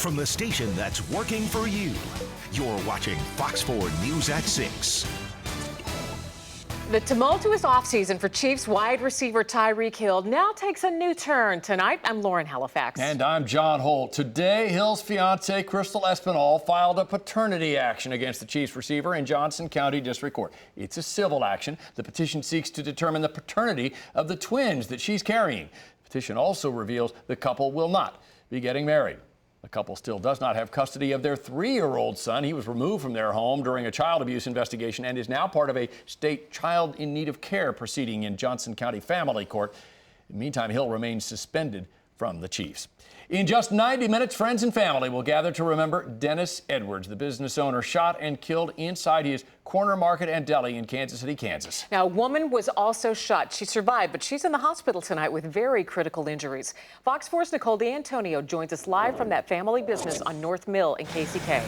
From the station that's working for you, you're watching Fox 4 News at 6. The tumultuous offseason for Chiefs wide receiver Tyreek Hill now takes a new turn. Tonight, I'm Lauren Halifax. And I'm John Holt. Today, Hill's fiancée, Crystal Espinal, filed a paternity action against the Chiefs receiver in Johnson County District Court. It's a civil action. The petition seeks to determine the paternity of the twins that she's carrying. The petition also reveals the couple will not be getting married. The couple still does not have custody of their 3-year-old son. He was removed from their home during a child abuse investigation and is now part of a state child in need of care proceeding in Johnson County Family Court. In the meantime, Hill remains suspended from the Chiefs. In just 90 minutes, friends and family will gather to remember Dennis Edwards, the business owner shot and killed inside his corner market and deli in Kansas City, Kansas. Now, a woman was also shot. She survived, but she's in the hospital tonight with very critical injuries. Fox 4's Nicole D'Antonio joins us live from that family business on North Mill in KCK.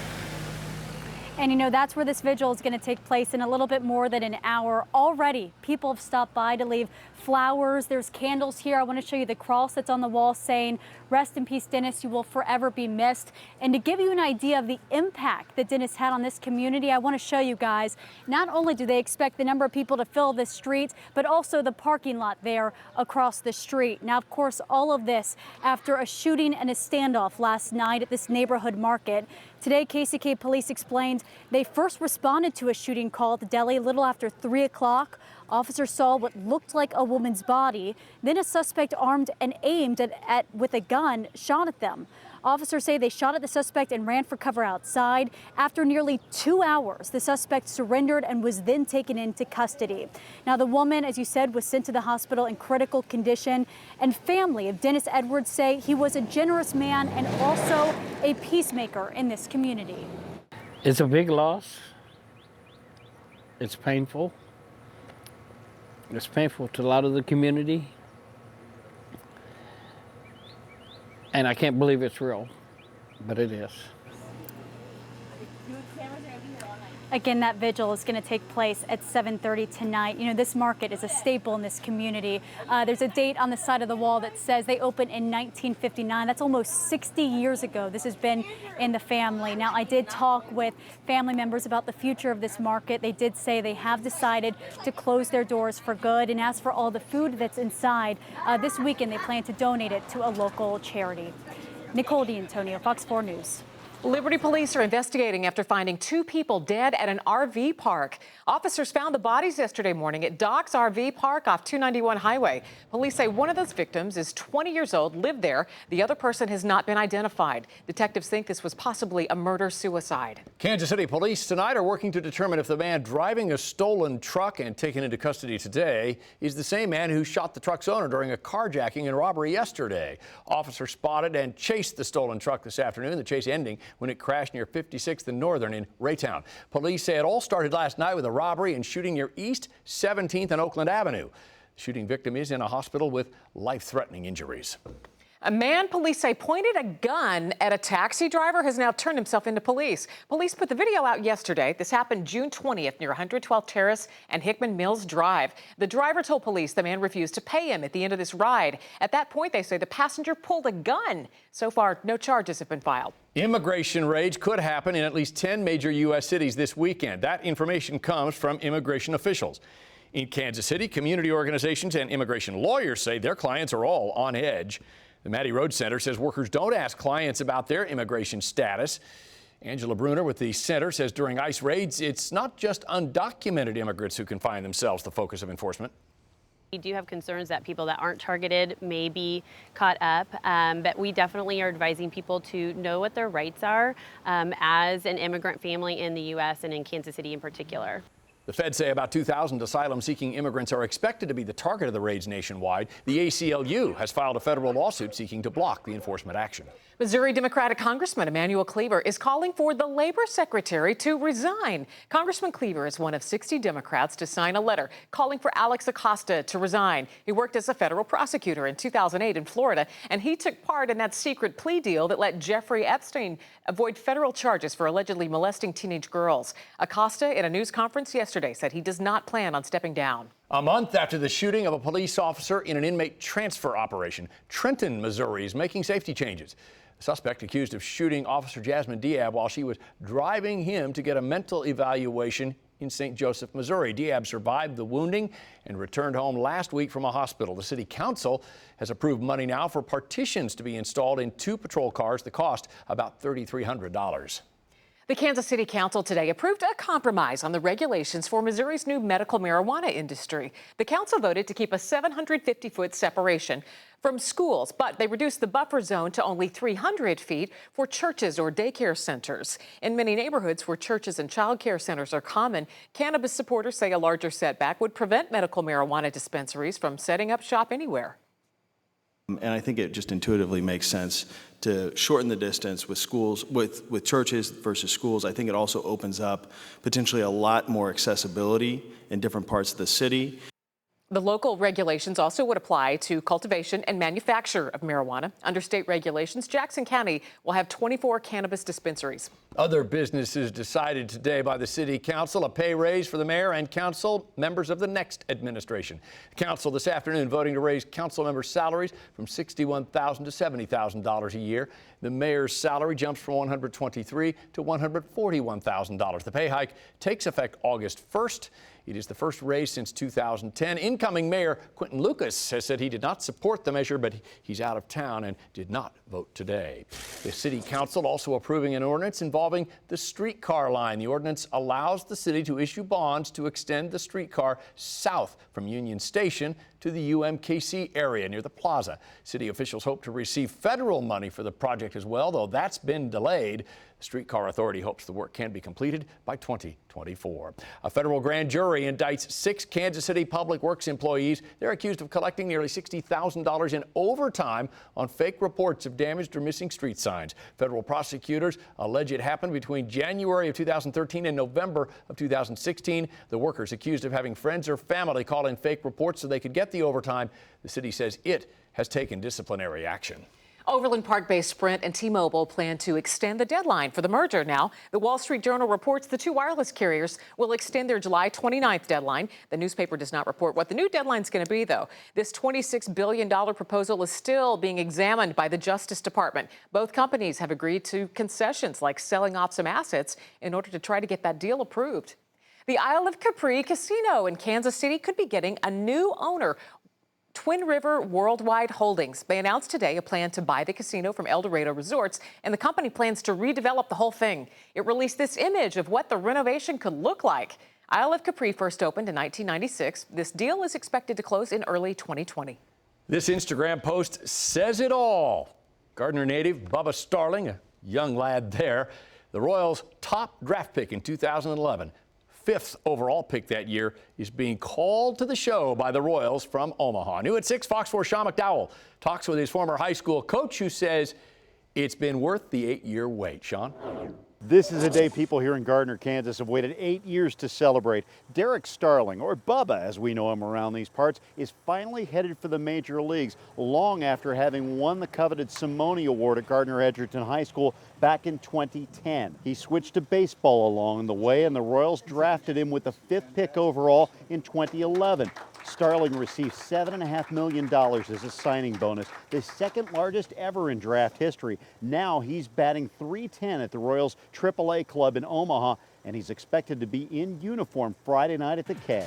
And you know, that's where this vigil is going to take place in a little bit more than an hour. Already, people have stopped by to leave flowers. There's candles here. I want to show you the cross that's on the wall saying, "Rest in peace, Dennis. You will forever be missed." And to give you an idea of the impact that Dennis had on this community, I want to show you guys, not only do they expect the number of people to fill this street, but also the parking lot there across the street. Now, of course, all of this after a shooting and a standoff last night at this neighborhood market. Today, KCK police explained they first responded to a shooting call at the deli a little after 3 o'clock. Officers saw what looked like a woman's body. Then a suspect armed and aimed with a gun shot at them. Officers say they shot at the suspect and ran for cover outside. After nearly 2 hours, the suspect surrendered and was then taken into custody. Now, the woman, as you said, was sent to the hospital in critical condition. And family of Dennis Edwards say he was a generous man and also a peacemaker in this community. It's a big loss. It's painful. It's painful to a lot of the community. And I can't believe it's real, but it is. Again, that vigil is going to take place at 7:30 tonight. You know, this market is a staple in this community. There's a date on the side of the wall that says they opened in 1959. That's almost 60 years ago. This has been in the family. Now, I did talk with family members about the future of this market. They did say they have decided to close their doors for good. And as for all the food that's inside, this weekend they plan to donate it to a local charity. Nicole D'Antonio, Fox 4 News. Liberty police are investigating after finding 2 people dead at an RV park. Officers found the bodies yesterday morning at Doc's RV Park off 291 Highway. Police say one of those victims is 20 years old, lived there. The other person has not been identified. Detectives think this was possibly a murder-suicide. Kansas City police tonight are working to determine if the man driving a stolen truck and taken into custody today is the same man who shot the truck's owner during a carjacking and robbery yesterday. Officers spotted and chased the stolen truck this afternoon, the chase ending when it crashed near 56th and Northern in Raytown. Police say it all started last night with a robbery and shooting near East 17th and Oakland Avenue. The shooting victim is in a hospital with life-threatening injuries. A man police say pointed a gun at a taxi driver has now turned himself into police. Police put the video out yesterday. This happened June 20th near 112th Terrace and Hickman Mills Drive. The driver told police the man refused to pay him at the end of this ride. At that point, they say the passenger pulled a gun. So far, no charges have been filed. Immigration raids could happen in at least 10 major U.S. cities this weekend. That information comes from immigration officials. In Kansas City, community organizations and immigration lawyers say their clients are all on edge. The Mattie Road Center says workers don't ask clients about their immigration status. Angela Bruner with the center says during ICE raids, it's not just undocumented immigrants who can find themselves the focus of enforcement. We do have concerns that people that aren't targeted may be caught up, but we definitely are advising people to know what their rights are as an immigrant family in the U.S. and in Kansas City in particular. The feds say about 2,000 asylum-seeking immigrants are expected to be the target of the raids nationwide. The ACLU has filed a federal lawsuit seeking to block the enforcement action. Missouri Democratic Congressman Emanuel Cleaver is calling for the Labor Secretary to resign. Congressman Cleaver is one of 60 Democrats to sign a letter calling for Alex Acosta to resign. He worked as a federal prosecutor in 2008 in Florida, and he took part in that secret plea deal that let Jeffrey Epstein avoid federal charges for allegedly molesting teenage girls. Acosta, in a news conference yesterday, said he does not plan on stepping down. A month after the shooting of a police officer in an inmate transfer operation, Trenton, Missouri is making safety changes. Suspect accused of shooting Officer Jasmine Diab while she was driving him to get a mental evaluation in St. Joseph, Missouri. Diab survived the wounding and returned home last week from a hospital. The city council has approved money now for partitions to be installed in 2 patrol cars that cost about $3,300. The Kansas City Council today approved a compromise on the regulations for Missouri's new medical marijuana industry. The council voted to keep a 750-foot separation from schools, but they reduced the buffer zone to only 300 feet for churches or daycare centers. In many neighborhoods where churches and child care centers are common, cannabis supporters say a larger setback would prevent medical marijuana dispensaries from setting up shop anywhere. And I think it just intuitively makes sense to shorten the distance with schools, with churches versus schools. I think it also opens up potentially a lot more accessibility in different parts of the city. The local regulations also would apply to cultivation and manufacture of marijuana. Under state regulations, Jackson County will have 24 cannabis dispensaries. Other businesses decided today by the city council a pay raise for the mayor and council members of the next administration. The council this afternoon voting to raise council members' salaries from $61,000 to $70,000 a year. The mayor's salary jumps from $123,000 to $141,000. The pay hike takes effect August 1st. It is the first raise since 2010. Incoming Mayor Quentin Lucas has said he did not support the measure, but he's out of town and did not vote today. The city council also approving an ordinance involving the streetcar line. The ordinance allows the city to issue bonds to extend the streetcar south from Union Station to the UMKC area near the plaza. City officials hope to receive federal money for the project as well, though that's been delayed. The Streetcar Authority hopes the work can be completed by 2024. A federal grand jury indicts 6 Kansas City Public Works employees. They're accused of collecting nearly $60,000 in overtime on fake reports of damaged or missing street signs. Federal prosecutors allege it happened between January of 2013 and November of 2016. The workers accused of having friends or family call in fake reports so they could get the overtime. The city says it has taken disciplinary action. Overland Park-based Sprint and T-Mobile plan to extend the deadline for the merger now. The Wall Street Journal reports the 2 wireless carriers will extend their July 29th deadline. The newspaper does not report what the new deadline is going to be, though. This $26 billion proposal is still being examined by the Justice Department. Both companies have agreed to concessions like selling off some assets in order to try to get that deal approved. The Isle of Capri Casino in Kansas City could be getting a new owner. Twin River Worldwide Holdings. They announced today a plan to buy the casino from El Dorado Resorts, and the company plans to redevelop the whole thing. It released this image of what the renovation could look like. Isle of Capri first opened in 1996. This deal is expected to close in early 2020. This Instagram post says it all. Gardner native Bubba Starling, a young lad there, the Royals' top draft pick in 2011. 5th overall pick that year, is being called to the show by the Royals from Omaha. New at 6, Fox 4 Sean McDowell talks with his former high school coach who says it's been worth the 8-year wait. Sean? This is a day people here in Gardner, Kansas have waited 8 years to celebrate. Derek Starling, or Bubba as we know him around these parts, is finally headed for the major leagues, long after having won the coveted Simone Award at Gardner-Edgerton High School back in 2010. He switched to baseball along the way, and the Royals drafted him with the 5th pick overall in 2011. Starling received $7.5 million as a signing bonus, the 2nd largest ever in draft history. Now he's batting .310 at the Royals' AAA club in Omaha, and he's expected to be in uniform Friday night at the K.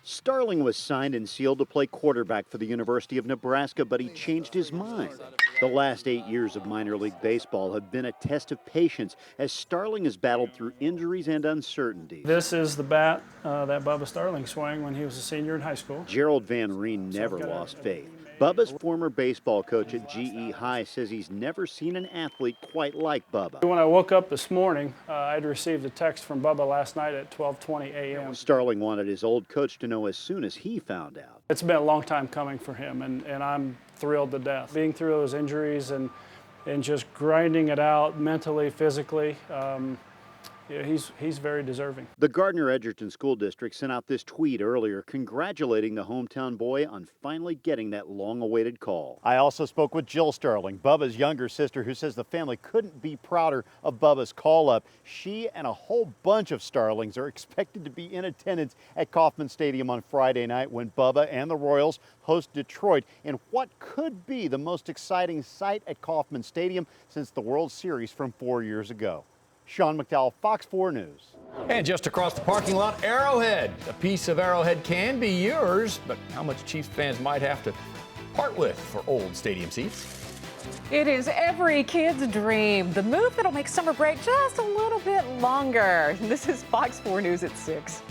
Starling was signed and sealed to play quarterback for the University of Nebraska, but he changed his mind. The last 8 years of minor league baseball have been a test of patience as Starling has battled through injuries and uncertainty. This is the bat that Bubba Starling swung when he was a senior in high school. Gerald Van Reen never lost faith. Bubba's former baseball coach at GE High says he's never seen an athlete quite like Bubba. When I woke up this morning, I'd received a text from Bubba last night at 12:20 a.m. Starling wanted his old coach to know as soon as he found out. It's been a long time coming for him, and I'm thrilled to death. Being through those injuries and just grinding it out mentally, physically, he's very deserving. The Gardner-Edgerton School District sent out this tweet earlier congratulating the hometown boy on finally getting that long-awaited call. I also spoke with Jill Starling, Bubba's younger sister, who says the family couldn't be prouder of Bubba's call-up. She and a whole bunch of Starlings are expected to be in attendance at Kauffman Stadium on Friday night when Bubba and the Royals host Detroit in what could be the most exciting sight at Kauffman Stadium since the World Series from 4 years ago. Sean McDowell, Fox 4 News. And just across the parking lot, Arrowhead. A piece of Arrowhead can be yours, but how much Chiefs fans might have to part with for old stadium seats? It is every kid's dream. The move that'll make summer break just a little bit longer. This is Fox 4 News at 6.